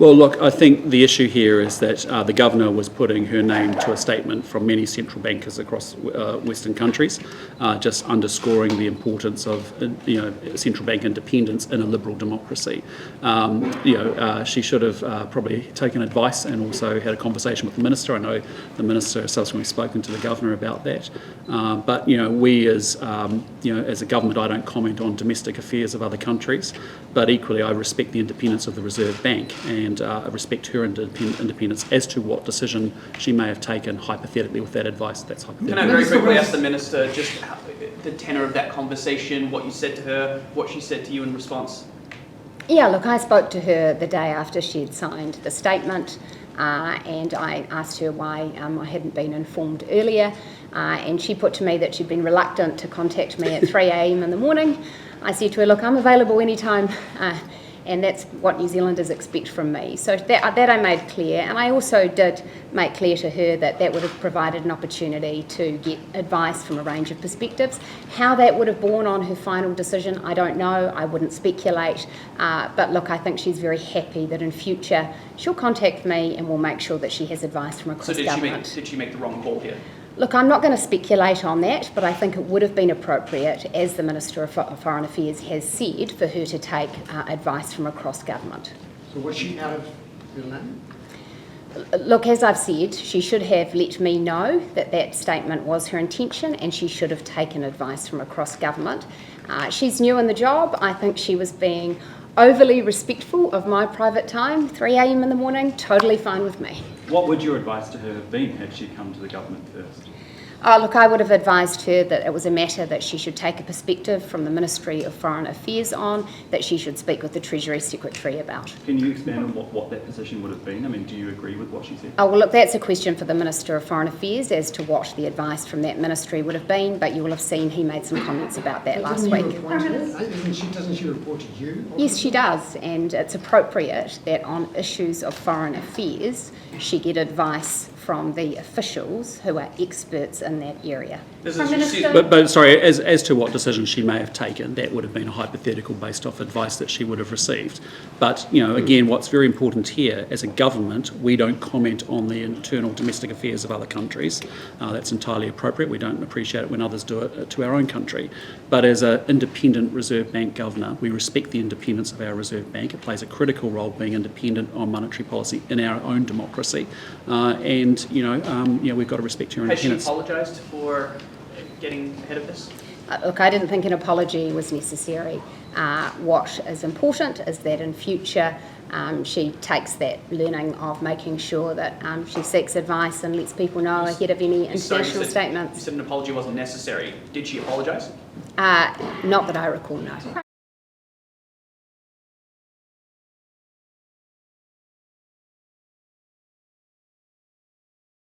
Well, look, I think the issue here is that the Governor was putting her name to a statement from many central bankers across Western countries, just underscoring the importance of central bank independence in a liberal democracy. She should have probably taken advice and also had a conversation with the Minister. I know the Minister has subsequently spoken to the Governor about that. But we as a government, I don't comment on domestic affairs of other countries, but equally I respect the independence of the Reserve Bank, and I respect her independence as to what decision she may have taken hypothetically with that advice. That's hypothetical. Can I very quickly ask the Minister just the tenor of that conversation, what you said to her, what she said to you in response? Yeah, look, I spoke to her the day after she had signed the statement, and I asked her why I hadn't been informed earlier, and she put to me that she'd been reluctant to contact me at 3 a.m. in the morning. I said to her, look, I'm available anytime, and that's what New Zealanders expect from me. So that I made clear, and I also did make clear to her that that would have provided an opportunity to get advice from a range of perspectives. How that would have borne on her final decision, I don't know. I wouldn't speculate. But look, I think she's very happy that in future she'll contact me and we'll make sure that she has advice from across government. So did she make the wrong call here? Look, I'm not going to speculate on that, but I think it would have been appropriate, as the Minister of Foreign Affairs has said, for her to take advice from across government. So was she out of your name? Look, as I've said, she should have let me know that that statement was her intention, and she should have taken advice from across government. She's new in the job. I think she was being overly respectful of my private time. 3 a.m. in the morning, totally fine with me. What would your advice to her have been had she come to the government first? Look, I would have advised her that it was a matter that she should take a perspective from the Ministry of Foreign Affairs on, that she should speak with the Treasury Secretary about. Can you expand on what that position would have been? I mean, do you agree with what she said? Well, look, that's a question for the Minister of Foreign Affairs as to what the advice from that ministry would have been, but you will have seen he made some comments about that last week. Doesn't she report to you? Yes, she does, and it's appropriate that on issues of foreign affairs she get advice from the officials who are experts in that area. But sorry, as to what decision she may have taken, that would have been a hypothetical based off advice that she would have received. But, again, what's very important here, as a government, we don't comment on the internal domestic affairs of other countries. That's entirely appropriate. We don't appreciate it when others do it to our own country. But as an independent Reserve Bank governor, we respect the independence of our Reserve Bank. It plays a critical role being independent on monetary policy in our own democracy. We've got to respect her independence. Has she apologised for getting ahead of this? Look, I didn't think an apology was necessary. What is important is that in future she takes that learning of making sure that she seeks advice and lets people know ahead of any international statements. You said an apology wasn't necessary. Did she apologise? Not that I recall, no.